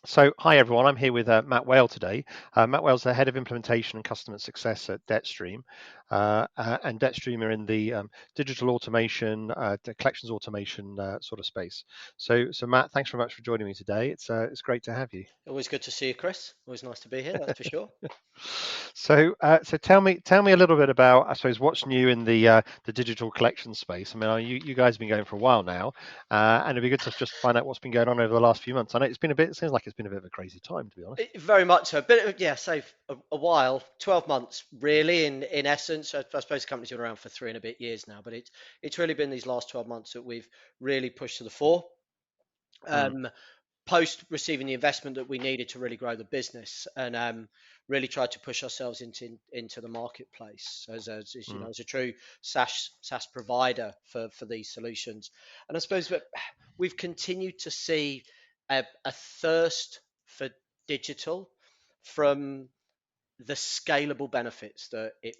So, hi everyone. I'm here with Matt Whale today. Matt Whale's the head of implementation and customer success at DebtStream, and DebtStream are in the digital automation, the collections automation sort of space. So Matt, thanks very much for joining me today. It's great to have you. Always good to see you, Chris. Always nice to be here, that's for sure. So tell me a little bit about, I suppose, what's new in the digital collection space. I mean, you guys have been going for a while now, and it'd be good to just find out what's been going on over the last few months. I know it's been a bit. It seems like it's been a bit of a crazy time, to be honest. Very much so. But yeah, say a while, 12 months really in essence. I suppose the company's been around for 3 and a bit years now, but it's really been these last 12 months that we've really pushed to the fore. Mm, Um, Post receiving the investment that we needed to really grow the business and really tried to push ourselves into the marketplace as you know mm, as a true SaaS provider for these solutions. And I suppose that we've continued to see a thirst for digital from the scalable benefits that it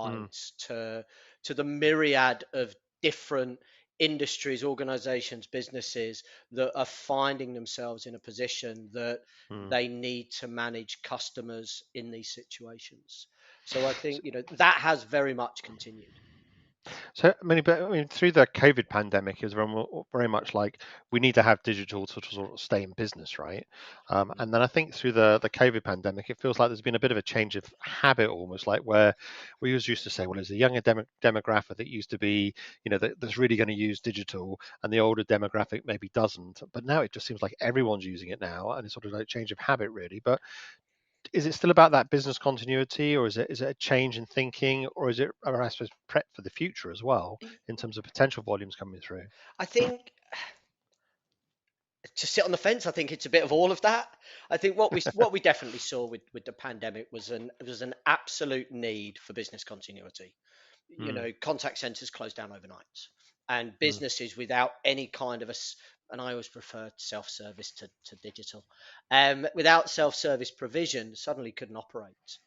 mm. provides to the myriad of different industries, organizations, businesses that are finding themselves in a position that Mm. they need to manage customers in these situations. So I think that has very much continued. So, I mean, through the COVID pandemic, it was very much like we need to have digital to sort of stay in business, right? And then I think through the COVID pandemic, it feels like there's been a bit of a change of habit, almost like where we always used to say, well, there's a younger demographic that used to be, that's really going to use digital, and the older demographic maybe doesn't. But now it just seems like everyone's using it now, and it's sort of like a change of habit, really. But is it still about that business continuity, or is it a change in thinking, or is it, or I suppose, prep for the future as well in terms of potential volumes coming through? I think to sit on the fence, I think it's a bit of all of that. I think what we definitely saw with the pandemic was an absolute need for business continuity. Mm, Contact centers closed down overnight, and mm, businesses without any kind of and I always prefer self-service to digital, without self-service provision suddenly couldn't operate,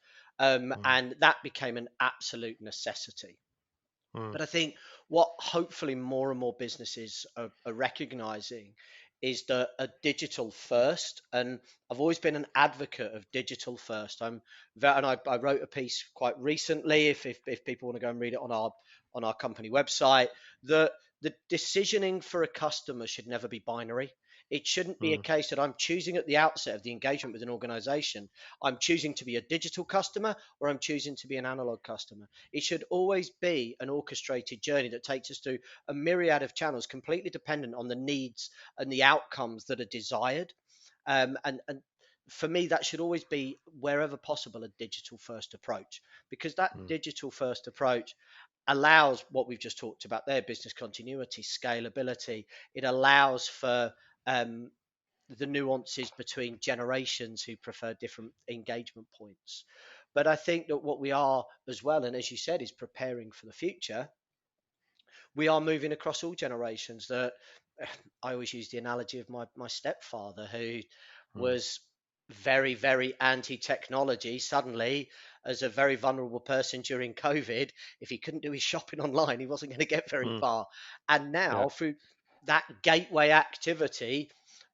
mm, and that became an absolute necessity. mm, But I think what hopefully more and more businesses are recognizing is that a digital first, and I've always been an advocate of digital first. I wrote a piece quite recently, if people want to go and read it on our company website, that the decisioning for a customer should never be binary. It shouldn't be a mm, case that I'm choosing at the outset of the engagement with an organization, I'm choosing to be a digital customer or I'm choosing to be an analog customer. It should always be an orchestrated journey that takes us through a myriad of channels, completely dependent on the needs and the outcomes that are desired. And for me, that should always be, wherever possible, a digital first approach, because that mm, digital first approach allows what we've just talked about there: business continuity, scalability. It allows for um, the nuances between generations who prefer different engagement points. But I think that what we are as well, and as you said, is preparing for the future. We are moving across all generations. That I always use the analogy of my stepfather, who mm, was very anti-technology. Suddenly, as a very vulnerable person during COVID, if he couldn't do his shopping online, he wasn't going to get very mm. far. And Yeah, now, through that gateway activity,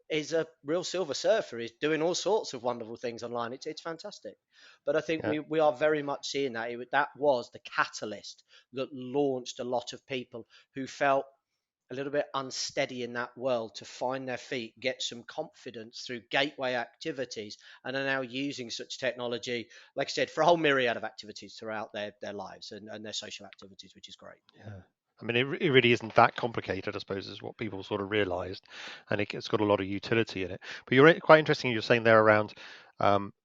is a real silver surfer. He's doing all sorts of wonderful things online. It's fantastic. But I think yeah. we are very much seeing that. That was the catalyst that launched a lot of people who felt a little bit unsteady in that world to find their feet, get some confidence through gateway activities, and are now using such technology, like I said, for a whole myriad of activities throughout their lives and their social activities, which is great. Yeah. I mean, it really isn't that complicated, I suppose, is what people sort of realized, and it's got a lot of utility in it. But you're quite interesting. You're saying there around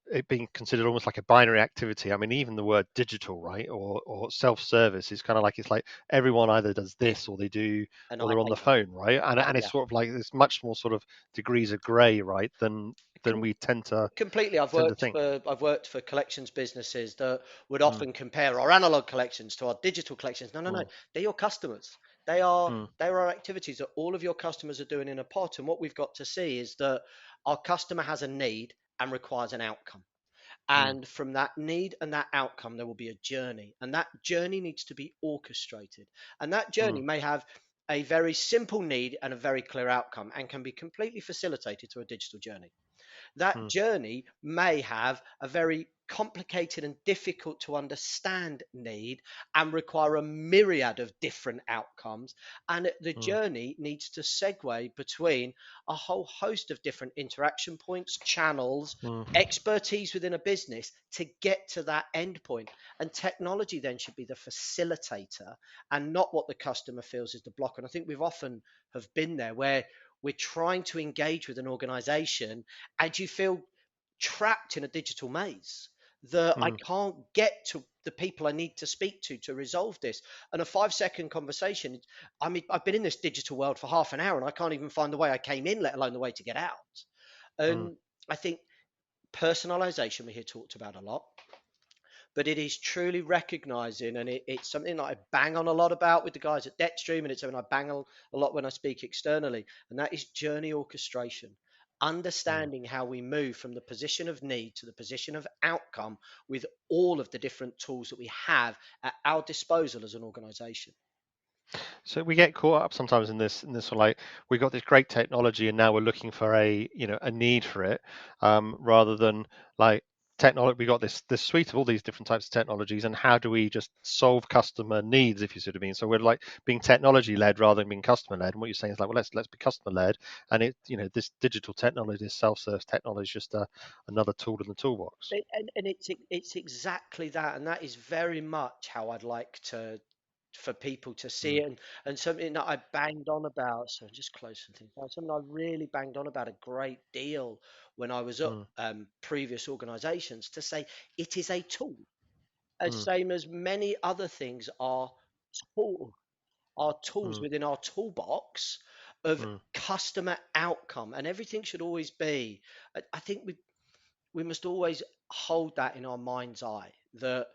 it being considered almost like a binary activity. I mean, even the word digital, right, or self-service is kind of like it's like everyone either does this or they do, And or they're on the either, phone, right? And it's yeah. sort of like there's much more sort of degrees of grey, right, than Com- we Completely. I've tend to worked think. for I've worked for collections businesses that would Mm, often compare our analog collections to our digital collections. No, no, no. mm, They're your customers. They are mm, there are activities that all of your customers are doing in a pot. And what we've got to see is that our customer has a need and requires an outcome. mm, And from that need and that outcome, there will be a journey. And that journey needs to be orchestrated. And that journey mm, may have a very simple need and a very clear outcome and can be completely facilitated through a digital journey. That mm, journey may have a very complicated and difficult to understand need and require a myriad of different outcomes. And the mm, journey needs to segue between a whole host of different interaction points, channels, mm, expertise within a business to get to that end point. And technology then should be the facilitator and not what the customer feels is the block. And I think we've often have been there where we're trying to engage with an organization and you feel trapped in a digital maze that I mm. can't get to the people I need to speak to resolve this. And a 5 second conversation, I mean, I've been in this digital world for half an hour and I can't even find the way I came in, let alone the way to get out. Mm. And I think personalization we hear talked about a lot, but it is truly recognizing, and it's something that I bang on a lot about with the guys at DebtStream, and it's something I bang on a lot when I speak externally, and that is journey orchestration. Mm. Understanding how we move from the position of need to the position of outcome with all of the different tools that we have at our disposal as an organization. So we get caught up sometimes in this sort of like we got this great technology and now we're looking for a a need for it, rather than like technology. We got this suite of all these different types of technologies, and how do we just solve customer needs, if you see what I mean? So we're like being technology led rather than being customer led. And what you're saying is like, well, let's be customer led, and it this digital technology, this self-service technology, is just another tool in the toolbox. And it's exactly that, and that is very much how I'd like to for people to see Mm, it, and something that I banged on about. So just closing things down. Something I really banged on about a great deal when I was at mm, previous organisations to say it is a tool, as mm, same as many other things tool are tools mm, within our toolbox of mm, customer outcome, and everything should always be. I think we must always hold that in our mind's eye that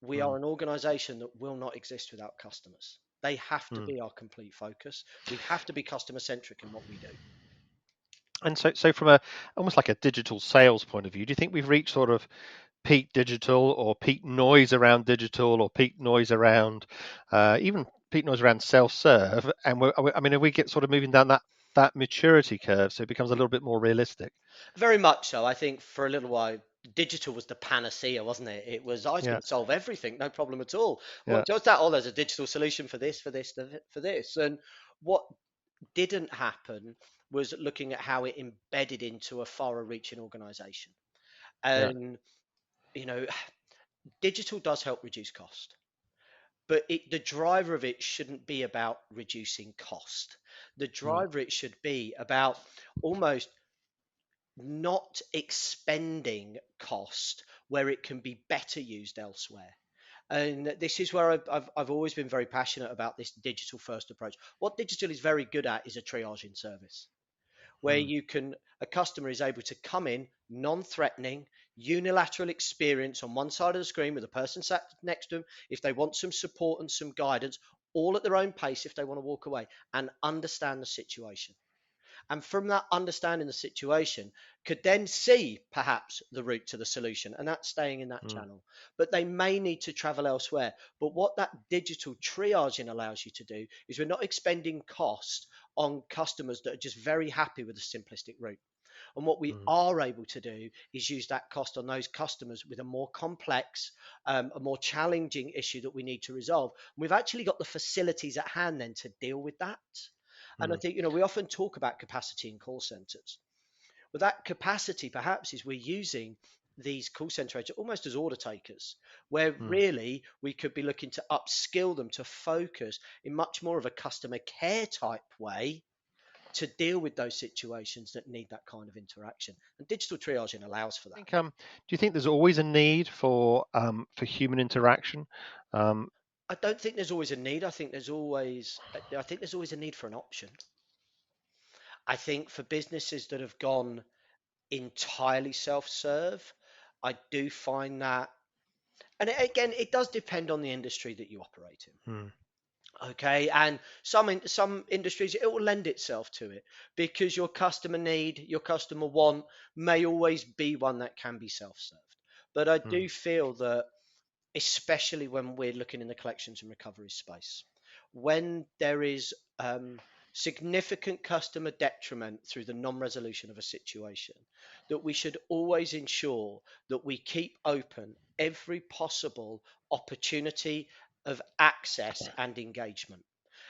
we are mm, an organization that will not exist without customers. They have to mm. be our complete focus. We have to be customer centric in what we do. And so from a almost like a digital sales point of view, do you think we've reached sort of peak digital, or peak noise around digital, or peak noise around even peak noise around self-serve? And I mean, if we get sort of moving down that maturity curve, so it becomes a little bit more realistic. Very much so. I think for a little while, digital was the panacea, wasn't it? It was, I was going Yeah, to solve everything, no problem at all. yeah, What does that? Oh, there's a digital solution for this, for this, for this. And what didn't happen was looking at how it embedded into a far reaching organization. yeah. And, you know, digital does help reduce cost, but the driver of it shouldn't be about reducing cost. The Mm, driver it should be about almost not expending cost where it can be better used elsewhere. And this is where I've always been very passionate about this digital first approach. What digital is very good at is a triaging service where mm, you can a customer is able to come in non-threatening unilateral experience on one side of the screen with a person sat next to them if they want some support and some guidance, all at their own pace if they want to walk away, and understand the situation, and from that understanding the situation could then see perhaps the route to the solution, and that's staying in that mm, channel. But they may need to travel elsewhere. But what that digital triaging allows you to do is we're not expending cost on customers that are just very happy with a simplistic route. And what we mm, are able to do is use that cost on those customers with a more complex, a more challenging issue that we need to resolve. And we've actually got the facilities at hand then to deal with that. And I mm, think, we often talk about capacity in call centers. But that capacity perhaps is we're using these call center agents almost as order takers, where mm, really we could be looking to upskill them to focus in much more of a customer care type way to deal with ththose situations that need that kind of interaction. And digital triaging allows for that. Do you think there's always a need for human interaction? Um, I don't think there's always a need. I think there's always a need for an option. I think for businesses that have gone entirely self-serve, I do find that, and again, it does depend on the industry that you operate in. mm, Okay, and some industries it will lend itself to it because your customer need, your customer want may always be one that can be self-served. But I mm, do feel that, especially when we're looking in the collections and recovery space, when there is significant customer detriment through the non-resolution of a situation, that we should always ensure that we keep open every possible opportunity of access and engagement.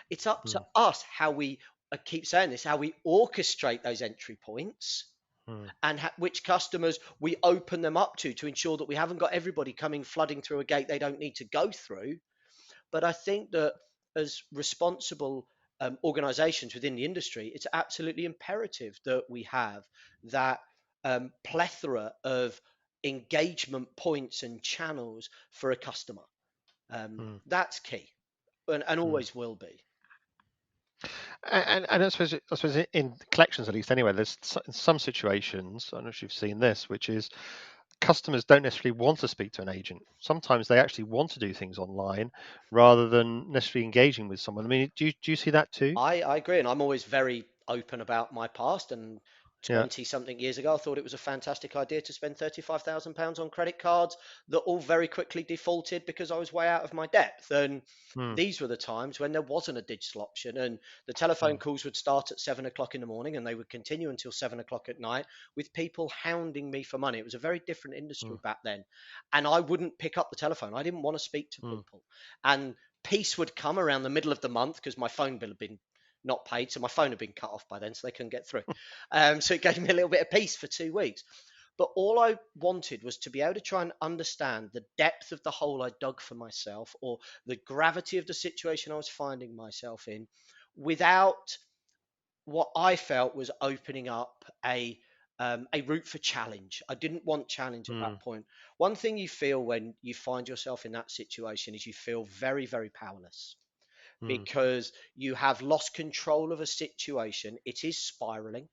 It's up to mm, us how we, I keep saying this, how we orchestrate those entry points mm, and which customers we open them up to ensure that we haven't got everybody coming flooding through a gate they don't need to go through. But I think that as responsible organizations within the industry, it's absolutely imperative that we have that plethora of engagement points and channels for a customer. mm, That's key and mm. always will be. And I suppose in collections at least anyway, there's in some situations, I don't know if you've seen this, which is customers don't necessarily want to speak to an agent. Sometimes they actually want to do things online rather than necessarily engaging with someone. I mean, do you see that too? I agree, and I'm always very open about my past. And Yeah. 20 something years ago, I thought it was a fantastic idea to spend £35,000 on credit cards that all very quickly defaulted because I was way out of my depth. And Mm, these were the times when there wasn't a digital option, and the telephone mm, calls would start at 7 o'clock in the morning and they would continue until 7 o'clock at night with people hounding me for money. It was a very different industry mm, back then. And I wouldn't pick up the telephone. I didn't want to speak to mm, people. And peace would come around the middle of the month because my phone bill had been not paid, so my phone had been cut off by then, so they couldn't get through. So it gave me a little bit of peace for 2 weeks. But all I wanted was to be able to try and understand the depth of the hole I dug for myself, or the gravity of the situation I was finding myself in, without what I felt was opening up a route for challenge. I didn't want challenge at mm, that point. One thing you feel when you find yourself in that situation is you feel very, very powerless mm, because you have lost control of a situation. It is spiraling.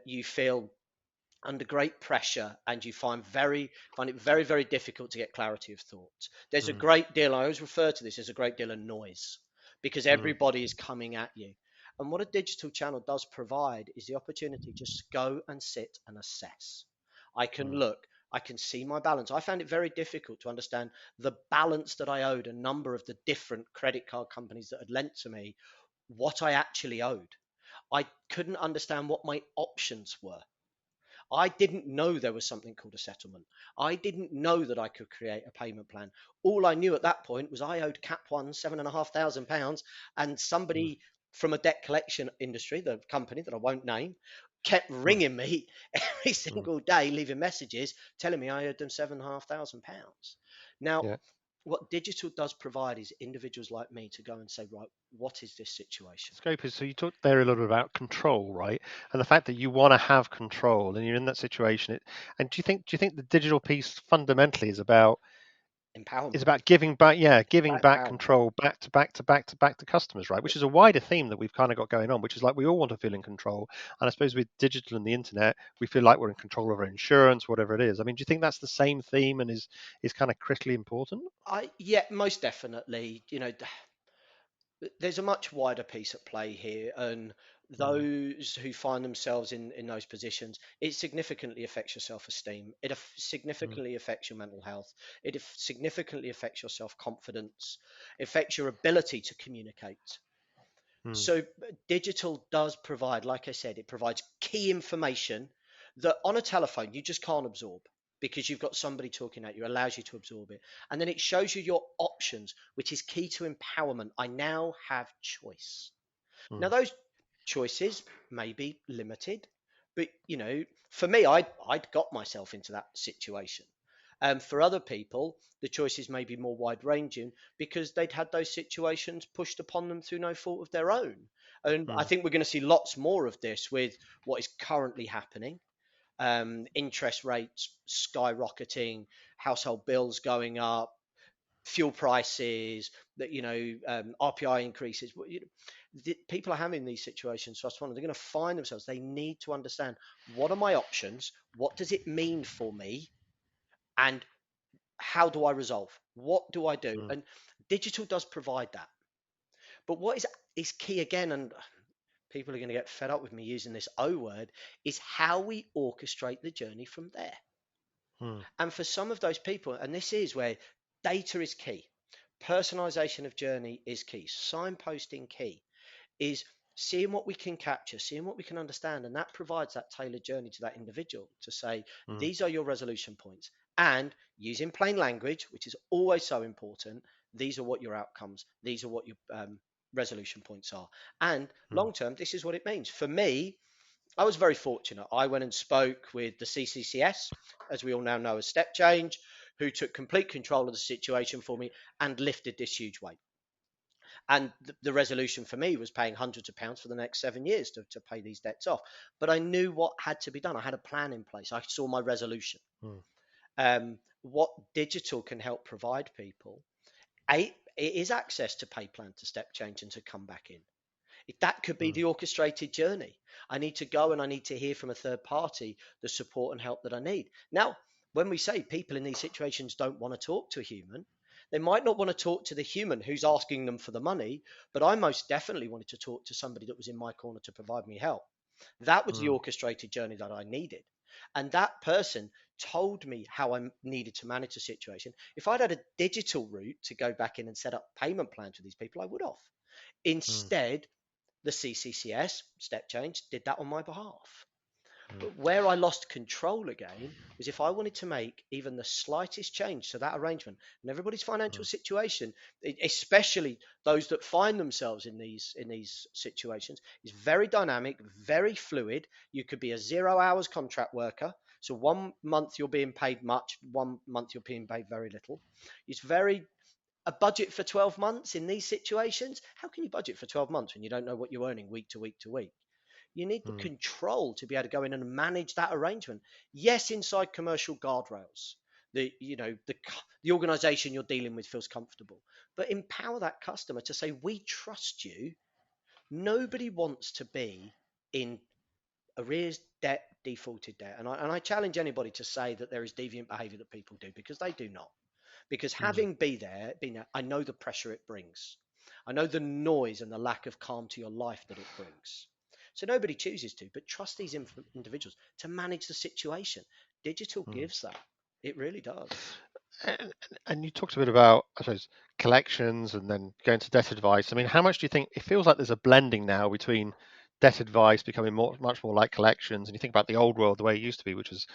You feel under great pressure and you find it very, very difficult to get clarity of thought. There's a mm, great deal, I always refer to this as a great deal of noise because mm, everybody is coming at you. And what a digital channel does provide is the opportunity to just go and sit and assess. I can mm, look, I can see my balance. I found it very difficult to understand the balance that I owed a number of the different credit card companies that had lent to me, what I actually owed. I couldn't understand what my options were. I didn't know there was something called a settlement. I didn't know that I could create a payment plan. All I knew at that point was I owed Cap One £7,500, and mm, somebody from a debt collection industry, the company that I won't name, kept mm, ringing me every mm. single day, leaving messages telling me I owed them £7,500. Now, Yeah. what digital does provide is individuals like me to go and say, right, what is this situation? Scope is so you talked there a little bit about control, right? And the fact that you want to have control and you're in that situation. And do you think the digital piece fundamentally is Empowerment. about giving back, yeah, It's giving about back empowerment. control back to customers, right? Which is a wider theme that we've kind of got going on, which is like we all want to feel in control. And I suppose with digital and the internet, we feel like we're in control of our insurance, whatever it is. I mean, do you think that's the same theme and is kind of critically important? Yeah, most definitely. There's a much wider piece at play here, and Mm, those who find themselves in those positions, it significantly affects your self-esteem. It mm, significantly affects your mental health. It significantly affects your self-confidence. It affects your ability to communicate. mm, So digital does provide, like I said, it provides key information that on a telephone you just can't absorb because you've got somebody talking at you, allows you to absorb it. And then it shows you your options, which is key to empowerment. I now have choice. Now, mm, those choices may be limited, but for me, I'd got myself into that situation. For other people, the choices may be more wide ranging because they'd had those situations pushed upon them through no fault of their own. And I mm, think we're going to see lots more of this with what is currently happening. Interest rates skyrocketing, household bills going up, fuel prices, that RPI increases. People are having these situations. So I was wondering, they're going to find themselves. They need to understand, what are my options? What does it mean for me? And how do I resolve? What do I do? mm, And digital does provide that. But what is key again, and people are going to get fed up with me using this O word, is how we orchestrate the journey from there. mm, And for some of those people, and this is where data is key, personalization of journey is key, signposting key, is seeing what we can capture, seeing what we can understand, and that provides that tailored journey to that individual to say, Mm, these are your resolution points. And using plain language, which is always so important, these are what your outcomes, these are what your resolution points are. And mm, long term, this is what it means. For me, I was very fortunate. I went and spoke with the CCCS, as we all now know as Step Change, who took complete control of the situation for me and lifted this huge weight. And the resolution for me was paying hundreds of pounds for the next 7 years to pay these debts off. But I knew what had to be done. I had a plan in place. I saw my resolution. mm, What digital can help provide people, it is access to pay plan, to step change, and to come back in. That could be mm, the orchestrated journey. I need to go and I need to hear from a third party the support and help that I need. Now, when we say people in these situations don't want to talk to a human, they might not want to talk to the human who's asking them for the money, but I most definitely wanted to talk to somebody that was in my corner to provide me help. That was the mm, orchestrated journey that I needed. And that person told me how I needed to manage the situation. If I'd had a digital route to go back in and set up payment plans for these people, I would have. mm, Instead, the CCCS, Step Change, did that on my behalf. mm, But where I lost control again was if I wanted to make even the slightest change to that arrangement, and everybody's financial mm, situation, especially those that find themselves in these situations, is very dynamic, very fluid. You could be a 0 hours contract worker. So 1 month you're being paid much, 1 month you're being paid very little. It's very a budget for 12 months in these situations. How can you budget for 12 months when you don't know what you're earning week to week to week? You need the mm, control to be able to go in and manage that arrangement. Yes, inside commercial guardrails, the organization you're dealing with feels comfortable, but empower that customer to say, we trust you. Nobody wants to be in arrears, debt, defaulted debt. And I challenge anybody to say that there is deviant behavior that people do, because they do not. Because mm. having been there, I know the pressure it brings. I know the noise and the lack of calm to your life that it brings. So nobody chooses to, but trust these individuals to manage the situation. Digital Mm. gives that. It really does. And, and you talked a bit about, I suppose, collections and then going to debt advice. I mean, how much do you think it feels like there's a blending now between debt advice becoming much more like collections? And you think about the old world, the way it used to be, which was,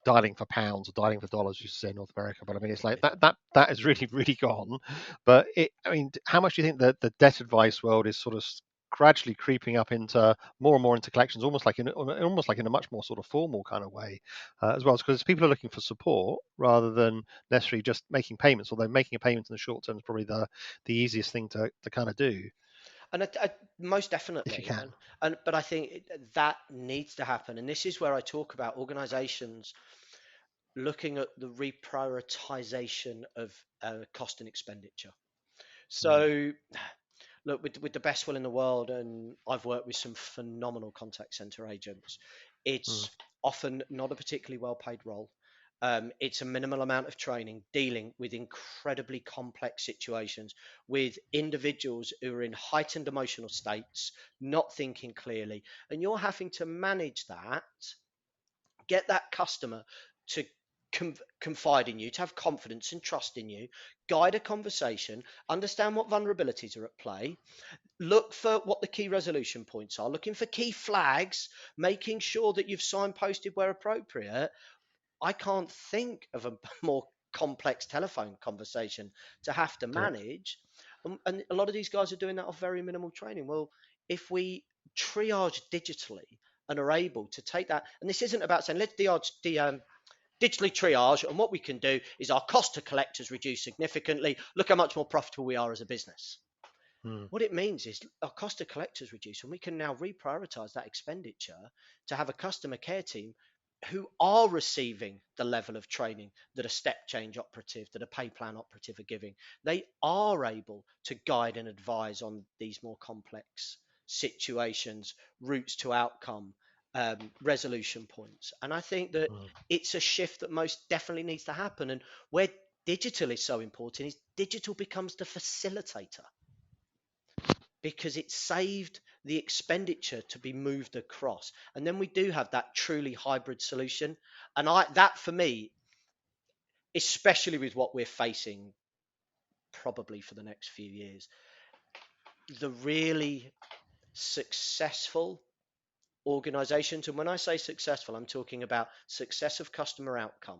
dialing for pounds or dialing for dollars, you used to say in North America. But I mean, it's like that is really, really gone. But I mean, how much do you think that the debt advice world is sort of gradually creeping up into more and more into collections, almost like in a much more sort of formal kind of way, as well, because people are looking for support rather than necessarily just making payments, although making a payment in the short term is probably the easiest thing to kind of do And most if you definitely, can. but I think that needs to happen. And this is where I talk about organisations looking at the reprioritization of cost and expenditure. Mm, So look, with the best will in the world, and I've worked with some phenomenal contact center agents. mm, It's often not a particularly well paid role. It's a minimal amount of training dealing with incredibly complex situations with individuals who are in heightened emotional states, not thinking clearly, and you're having to manage that, get that customer to confide in you, to have confidence and trust in you, guide a conversation, understand what vulnerabilities are at play, look for what the key resolution points are, looking for key flags, making sure that you've signposted where appropriate. I can't think of a more complex telephone conversation to have to yeah. manage. And a lot of these guys are doing that off very minimal training. Well, if we triage digitally and are able to take that, and this isn't about saying let's digitally triage, and what we can do is our cost to collect has reduced significantly. Look how much more profitable we are as a business. Mm, What it means is our cost to collect has reduced, and we can now reprioritize that expenditure to have a customer care team who are receiving the level of training that a step change operative, that a pay plan operative are giving. They are able to guide and advise on these more complex situations, routes to outcome, resolution points. And I think that mm, it's a shift that most definitely needs to happen. And where digital is so important is digital becomes the facilitator, because it saved the expenditure to be moved across. And then we do have that truly hybrid solution. And that for me, especially with what we're facing probably for the next few years, the really successful organizations, and when I say successful, I'm talking about success of customer outcome,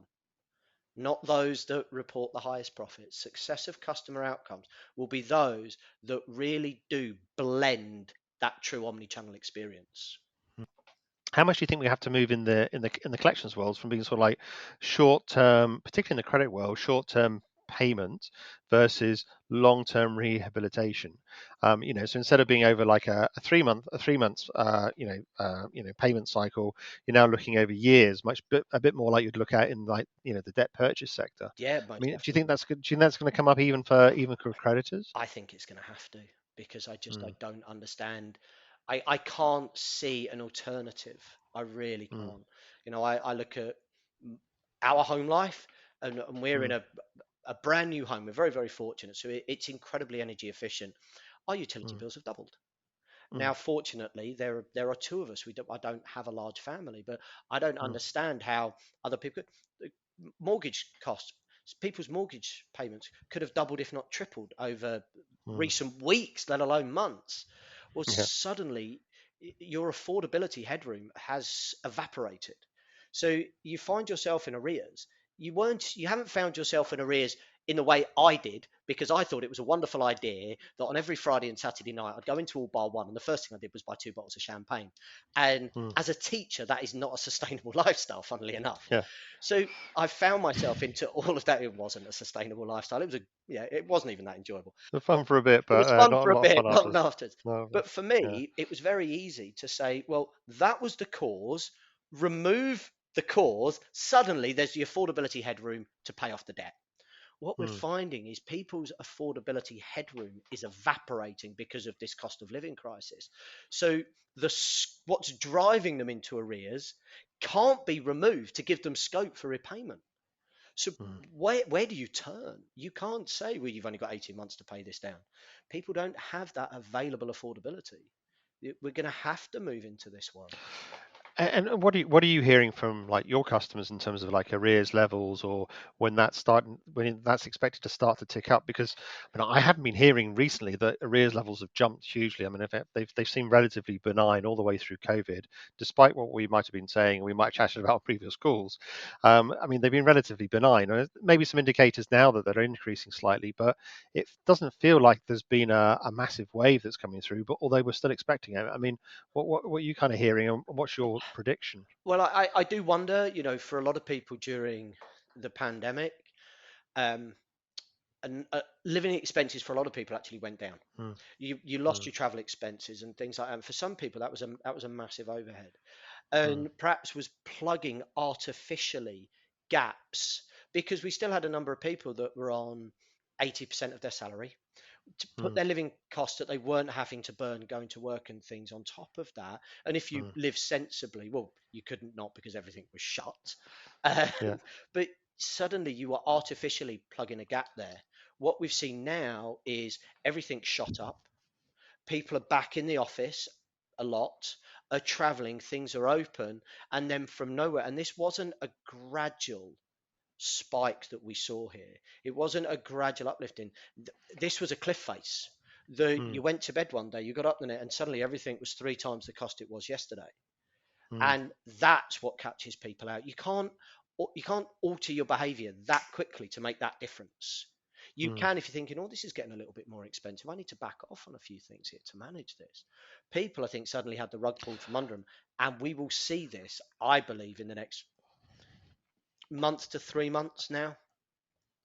not those that report the highest profits. Successive customer outcomes will be those that really do blend that true omni-channel experience. How much do you think we have to move in the collections world from being sort of like short term, particularly in the credit world, short term payment versus long term rehabilitation? So instead of being over like a 3 month a 3 months payment cycle, you're now looking over years, a bit more like you'd look at in like the debt purchase sector. Yeah, I most mean, do you think definitely. that's good? Do you think that's going to come up even for creditors? I think it's going to have to, because I Mm, don't understand. I can't see an alternative. I really mm, can't. I look at our home life, and we're in mm, a brand new home. We're very, very fortunate. So it's incredibly energy efficient. Our utility mm, bills have doubled. Now, mm, fortunately, there are two of us. I don't have a large family, but I don't mm, understand how other people mortgage costs, people's mortgage payments could have doubled, if not tripled, over mm. recent weeks, let alone months. Well, Yeah. suddenly your affordability headroom has evaporated. So you find yourself in arrears. You haven't found yourself in arrears in the way I did, because I thought it was a wonderful idea that on every Friday and Saturday night I'd go into All Bar One, and the first thing I did was buy 2 bottles of champagne. And Mm, as a teacher, that is not a sustainable lifestyle, funnily enough. yeah. So I found myself into all of that. It wasn't a sustainable lifestyle. It wasn't even that enjoyable. The fun for a bit, It but was fun not for a a lot of bit, fun not afterwards. afterwards. No, But for yeah. me, it was very easy to say, well, that was the cause. Remove the cause. Suddenly, there's the affordability headroom to pay off the debt. What we're Mm, finding is people's affordability headroom is evaporating because of this cost of living crisis. So what's driving them into arrears can't be removed to give them scope for repayment. So mm. where do you turn? You can't say, well, you've only got 18 months to pay this down. People don't have that available affordability. We're going to have to move into this world. And what are you hearing from like your customers in terms of like arrears levels, or when that's expected to start to tick up? Because I haven't been hearing recently that arrears levels have jumped hugely. I mean, if they've seemed relatively benign all the way through COVID, despite what we might have been saying, we might have chatted about on previous calls. I mean, they've been relatively benign. Maybe some indicators now that they're increasing slightly, but it doesn't feel like there's been a massive wave that's coming through. But although we're still expecting it, I mean, what are you kind of hearing, and what's your prediction? Well, I do wonder, for a lot of people during the pandemic, um, and living expenses for a lot of people actually went down. Mm, You lost mm, your travel expenses and things like that. And for some people, that was a massive overhead, mm, and perhaps was plugging artificially gaps, because we still had a number of people that were on 80% of their salary to put mm, their living costs that they weren't having to burn going to work and things on top of that. And if you mm. live sensibly, well, you couldn't, not because everything was shut. Um, Yeah. but suddenly you were artificially plugging a gap there. What we've seen now is everything shot up. People are back in the office a lot, are traveling, things are open, and then from nowhere. And this wasn't a gradual spike that we saw here. It wasn't a gradual uplifting. This was a cliff face. Mm, You went to bed one day, you got up in it, and suddenly everything was 3 times the cost it was yesterday. mm, And that's what catches people out. You can't alter your behaviour that quickly to make that difference. You mm. can if you're thinking, oh, this is getting a little bit more expensive. I need to back off on a few things here to manage this. People, I think, suddenly had the rug pulled from under them, and we will see this, I believe, in the next month to 3 months now.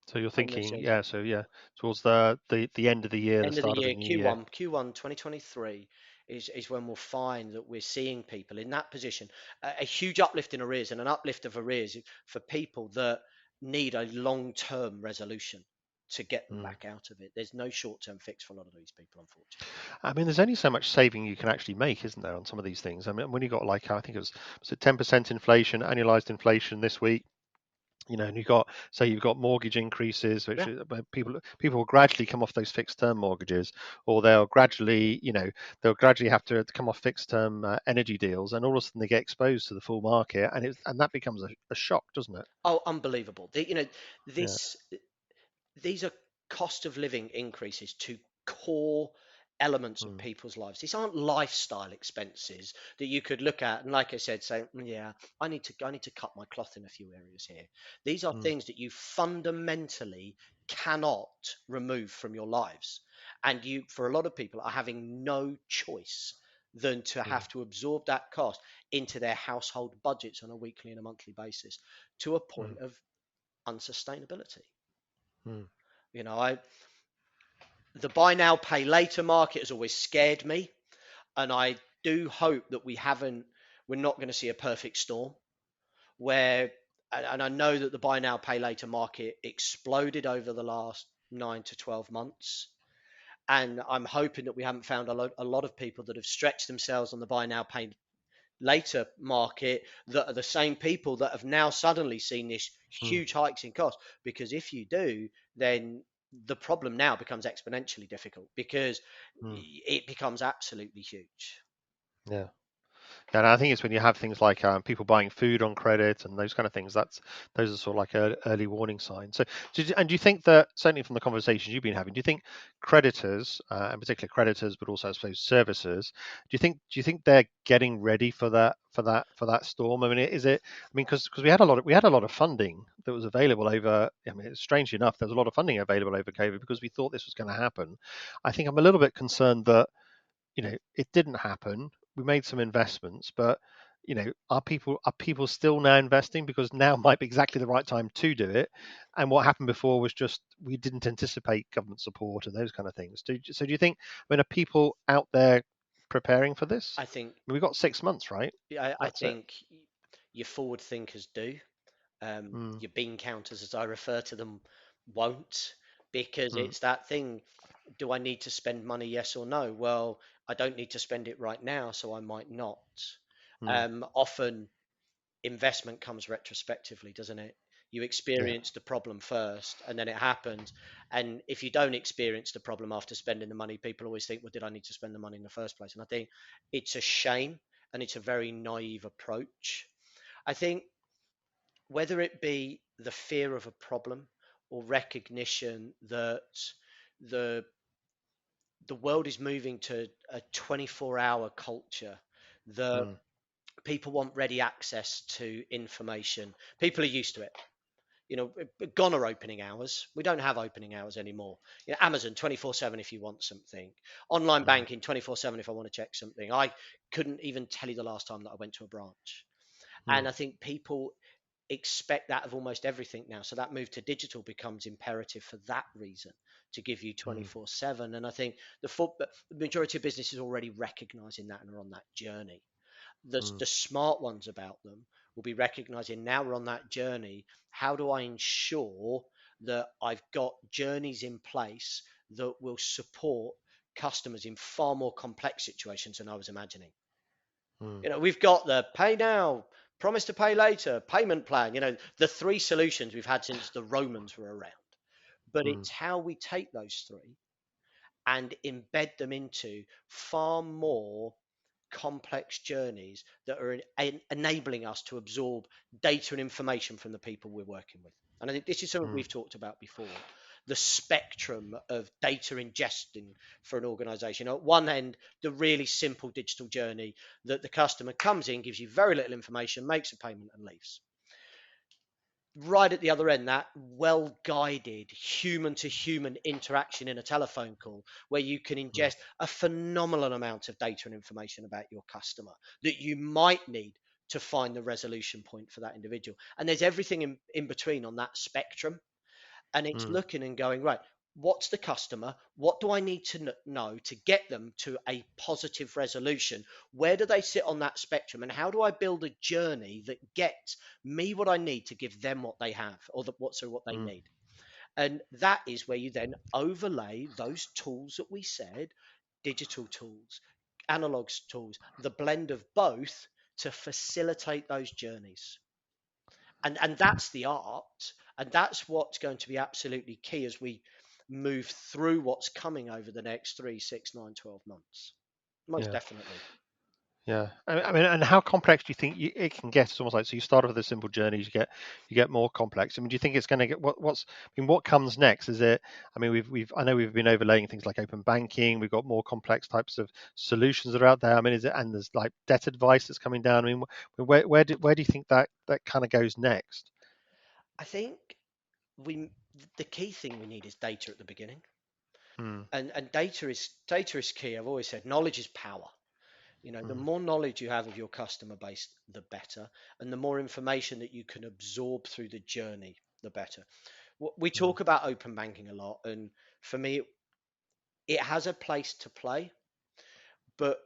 So you're I'm going to thinking, see yeah, so yeah, towards the end of the year, the end of the start of the year, new year. Q1 2023 is when we'll find that we're seeing people in that position. A huge uplift in arrears, and an uplift of arrears for people that need a long-term resolution to get them Mm. back out of it. There's no short-term fix for a lot of these people, unfortunately. I mean, there's only so much saving you can actually make, isn't there, on some of these things? I mean, when you got like, I think was it 10% inflation, annualized inflation this week, and you've got mortgage increases, which Yeah. people will gradually come off those fixed term mortgages, or they'll gradually have to come off fixed term energy deals, and all of a sudden they get exposed to the full market, and that becomes a shock, doesn't it? Oh, unbelievable. Yeah. This these are cost of living increases to core elements of mm, people's lives. These aren't lifestyle expenses that you could look at and, like I said, say, yeah, I need to cut my cloth in a few areas here. These are mm, things that you fundamentally cannot remove from your lives. And you, for a lot of people, are having no choice than to mm, have to absorb that cost into their household budgets on a weekly and a monthly basis to a point mm, of unsustainability. mm, I the buy now pay later market has always scared me, and I do hope that we're not going to see a perfect storm where, and I know that the buy now pay later market exploded over the last 9 to 12 months, and I'm hoping that we haven't found a lot of people that have stretched themselves on the buy now pay later market that are the same people that have now suddenly seen this mm, huge hikes in cost. Because if you do, then the problem now becomes exponentially difficult because mm. it becomes absolutely huge. Yeah. And I think it's when you have things like people buying food on credit and those kind of things. Those are sort of like early warning signs. So, and do you think that, certainly from the conversations you've been having, do you think creditors, and particularly creditors, but also I suppose servicers, do you think they're getting ready for that storm? I mean, is it? I mean, because we had a lot of funding that was available over. I mean, strangely enough, there was a lot of funding available over COVID because we thought this was going to happen. I think I'm a little bit concerned that it didn't happen. We made some investments, but are people still now investing because now might be exactly the right time to do it? And what happened before was just we didn't anticipate government support and those kind of things. Do you think? I mean, are people out there preparing for this? I think I mean, we've got 6 months, right? I That's it. think your forward thinkers do. Mm, Your bean counters, as I refer to them, won't, because mm, it's that thing. Do I need to spend money? Yes or no? Well, I don't need to spend it right now, so I might not. mm, Often investment comes retrospectively, doesn't it? You yeah. experience the problem first and then it happens. And if you don't experience the problem after spending the money, people always think, well, did I need to spend the money in the first place? And I think it's a shame and it's a very naive approach. I think whether it be the fear of a problem or recognition that the the world is moving to a 24-hour culture, that Mm, people want ready access to information. People are used to it. Gone are opening hours. We don't have opening hours anymore. Amazon 24/7 if you want something. Online mm, banking 24/7 if I want to check something. I couldn't even tell you the last time that I went to a branch. mm, And I think people expect that of almost everything now. So that move to digital becomes imperative for that reason, to give you mm, 24/7. And I think the majority of businesses are already recognizing that and are on that journey. The mm, smart ones about them will be recognizing now we're on that journey. How do I ensure that I've got journeys in place that will support customers in far more complex situations than I was imagining? mm, We've got the pay now, promise to pay later, payment plan, the three solutions we've had since the Romans were around. But mm, it's how we take those three and embed them into far more complex journeys that are enabling us to absorb data and information from the people we're working with. And I think this is something mm, we've talked about before, the spectrum of data ingesting for an organization. At one end, the really simple digital journey that the customer comes in, gives you very little information, makes a payment and leaves. Right at the other end, that well guided human to human interaction in a telephone call where you can mm, ingest a phenomenal amount of data and information about your customer that you might need to find the resolution point for that individual. And there's everything in between on that spectrum. And it's mm, looking and going, right, what's the customer? What do I need to know to get them to a positive resolution? Where do they sit on that spectrum? And how do I build a journey that gets me what I need to give them what they have, or what they mm, need? And that is where you then overlay those tools that we said, digital tools, analog tools, the blend of both to facilitate those journeys. And that's the art, and that's what's going to be absolutely key as we move through what's coming over the next 3, 6, 9, 12 months. Most yeah. definitely. Yeah, I mean, and how complex do you think it can get? It's almost like, so you start off with a simple journey, you get more complex. I mean, do you think it's going to get what's? I mean, what comes next? Is it? I mean, we've I know we've been overlaying things like open banking. We've got more complex types of solutions that are out there. I mean, is it? And there's like debt advice that's coming down. I mean, where do you think that kind of goes next? I think we the key thing we need is data at the beginning, Mm, and data is key. I've always said knowledge is power. You know, the mm, more knowledge you have of your customer base, the better, and the more information that you can absorb through the journey, the better. We mm, talk about open banking a lot, and for me, it has a place to play, but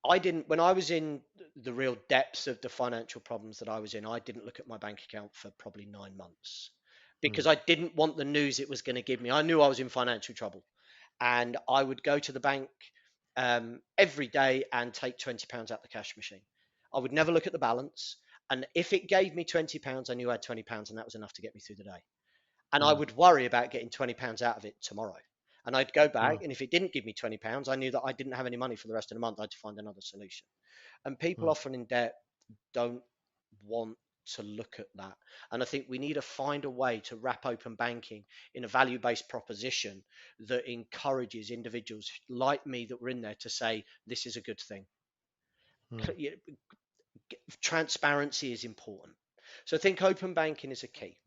I didn't, when I was in the real depths of the financial problems that I was in, I didn't look at my bank account for probably 9 months because mm, I didn't want the news it was going to give me. I knew I was in financial trouble, and I would go to the bank every day and take £20 out the cash machine. I would never look at the balance. And if it gave me £20, I knew I had £20 and that was enough to get me through the day. And I mm, would worry about getting £20 out of it tomorrow. And I'd go back, mm, and if it didn't give me £20, I knew that I didn't have any money for the rest of the month. I had to find another solution. And people mm, often in debt don't want to look at that. And I think we need to find a way to wrap open banking in a value based proposition that encourages individuals like me that were in there to say, this is a good thing. mm. Transparency is important. So I think open banking is a key.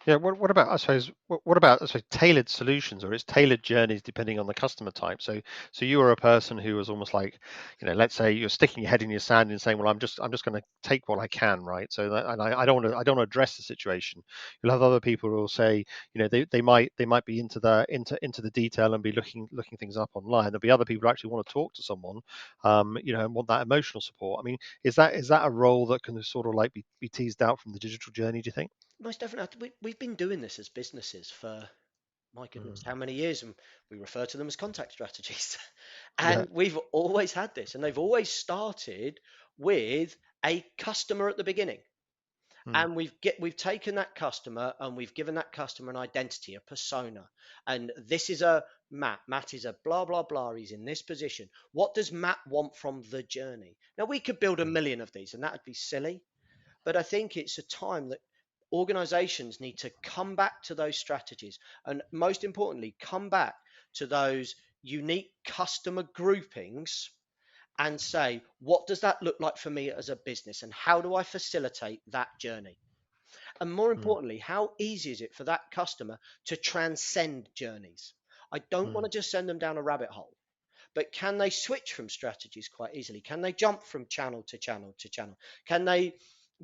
Yeah, what about, I suppose, what about, I suppose, tailored solutions, or it's tailored journeys depending on the customer type? So you were a person who was almost like, let's say you're sticking your head in your sand and saying, well, I'm just going to take what I can, right? So that, and I don't want to, I don't want to address the situation. You'll have other people who will say, they might be into the detail and be looking things up online. There'll be other people who actually want to talk to someone, and want that emotional support. I mean, is that a role that can sort of like be teased out from the digital journey, do you think? Most definitely, we've been doing this as businesses for, my goodness, how many years? And we refer to them as contact strategies. Yeah. And we've always had this, and they've always started with a customer at the beginning. Mm, And we've taken that customer and we've given that customer an identity, a persona. And this is a Matt. Matt is a blah blah blah. He's in this position. What does Matt want from the journey? Now we could build a mm, million of these, and that would be silly. But I think it's a time that organizations need to come back to those strategies, and most importantly, come back to those unique customer groupings and say, what does that look like for me as a business, and how do I facilitate that journey? And more mm, importantly, how easy is it for that customer to transcend journeys? I don't want mm, to just send them down a rabbit hole, but can they switch from strategies quite easily? Can they jump from channel to channel to channel? Can they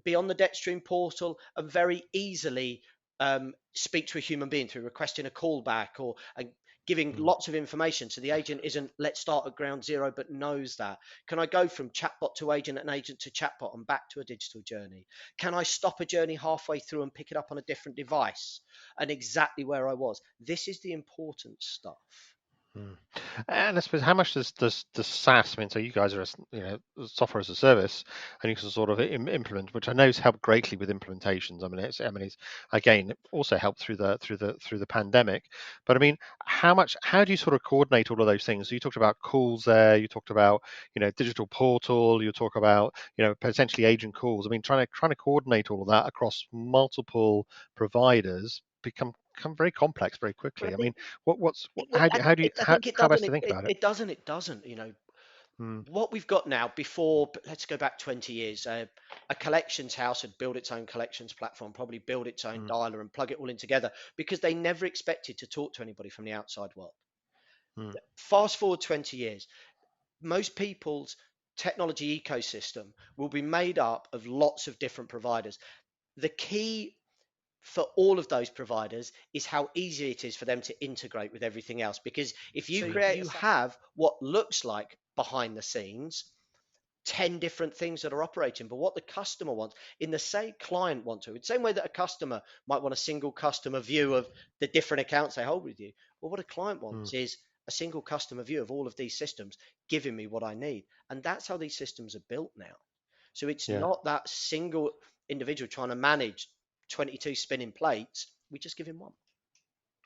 be on the DebtStream portal and very easily speak to a human being through requesting a callback or giving mm, lots of information so the agent isn't let's start at ground zero but knows that? Can I go from chatbot to agent and agent to chatbot and back to a digital journey? Can I stop a journey halfway through and pick it up on a different device and exactly where I was? This is the important stuff. mm. And I suppose, how much does SaaS, I mean, so you guys are, software as a service, and you can sort of implement, which I know has helped greatly with implementations. I mean, it's again also helped through the pandemic. But I mean, how do you sort of coordinate all of those things? So you talked about calls there, you talked about, digital portal, you talk about, potentially agent calls. I mean, trying to coordinate all of that across multiple providers become very complex very But I quickly. I think mean, what Well, how I think it how doesn't. best to think about it? It doesn't. It doesn't. Mm, What we've got now. Before, let's go back 20 years. A collections house had built its own collections platform, probably build its own mm, dialer and plug it all in together because they never expected to talk to anybody from the outside world. mm, Fast forward 20 years, most people's technology ecosystem will be made up of lots of different providers. The key for all of those providers is how easy it is for them to integrate with everything else. Because if you mm, create, you have what looks like behind the scenes 10 different things that are operating, but what the customer wants in the same client want to, in the same way that a customer might want a single customer view of the different accounts they hold with you. Well, what a client mm, wants is a single customer view of all of these systems, giving me what I need. And that's how these systems are built now. So it's yeah, not that single individual trying to manage 22 spinning plates. We just give him one.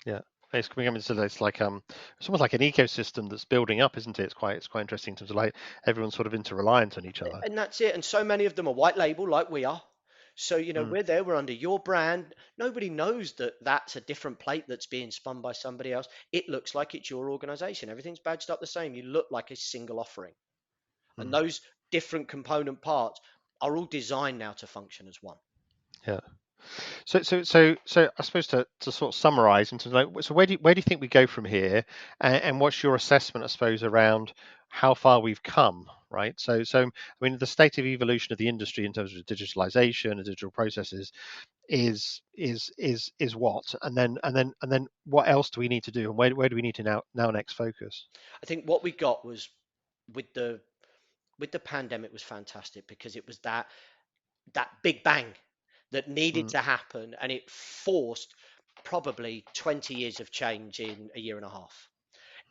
yeah. It's becoming so it's like it's almost like an ecosystem that's building up, isn't it? It's quite interesting in terms of like everyone's sort of interreliant on each other. And that's it. And so many of them are white label, like we are. So, Mm, we're there, we're under your brand. Nobody knows that that's a different plate that's being spun by somebody else. It looks like it's your organization. Everything's badged up the same. You look like a single offering. And mm, those different component parts are all designed now to function as one. yeah. So I suppose to sort of summarize into like, so where do you think we go from here, and what's your assessment, I suppose, around how far we've come, right? So I mean, the state of evolution of the industry in terms of digitalization and digital processes is what, and then what else do we need to do, and where do we need to now next focus? I think what we got was with the pandemic was fantastic because it was that big bang that needed Mm, to happen, and it forced probably 20 years of change in a year and a half.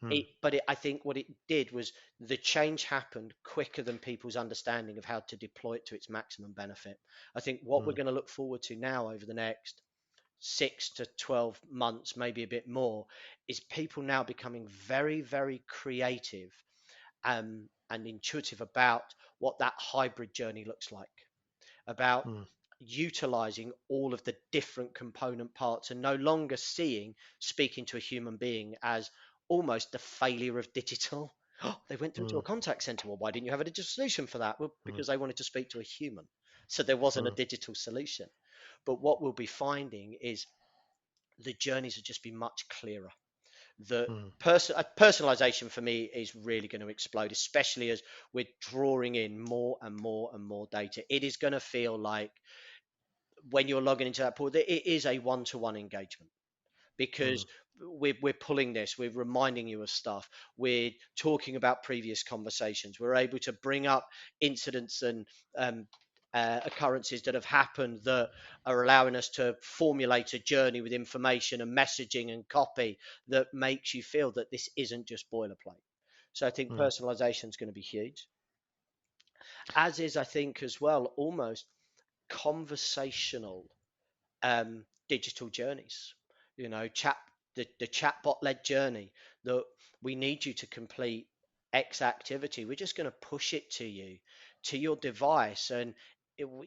mm, I think what it did was the change happened quicker than people's understanding of how to deploy it to its maximum benefit. I think what we're mm, going to look forward to now over the next 6 to 12 months, maybe a bit more, is people now becoming very, very creative and intuitive about what that hybrid journey looks like, about mm, utilizing all of the different component parts and no longer seeing speaking to a human being as almost the failure of digital. Oh, they went through to a mm, contact center. Well, why didn't you have a digital solution for that? Well, mm, because they wanted to speak to a human. So there wasn't a mm, digital solution. But what we'll be finding is the journeys will just be much clearer. The mm, personalization for me is really going to explode, especially as we're drawing in more and more and more data. It is going to feel like when you're logging into that pool, that it is a one-to-one engagement because mm, we're pulling this, we're reminding you of stuff, we're talking about previous conversations, we're able to bring up incidents and um, occurrences that have happened that are allowing us to formulate a journey with information and messaging and copy that makes you feel that this isn't just boilerplate. So I think mm, personalization is going to be huge, as is, I think, as well, almost conversational digital journeys. Chat the chatbot led journey that we need you to complete X activity. We're just going to push it to your device, and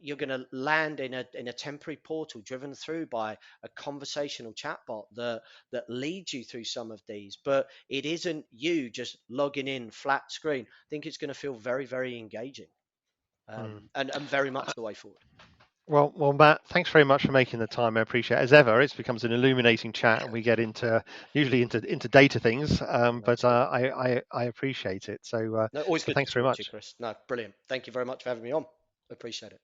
you're going to land in a temporary portal driven through by a conversational chatbot that leads you through some of these. But it isn't you just logging in flat screen. I think it's going to feel very, very engaging, mm. and very much the way forward. Well, Matt, thanks very much for making the time. I appreciate it. As ever, it becomes an illuminating chat, and we get into usually into data things. But Absolutely. I appreciate it. So No, always so good to thanks very talk to you, much. Chris. No, brilliant. Thank you very much for having me on. Appreciate it.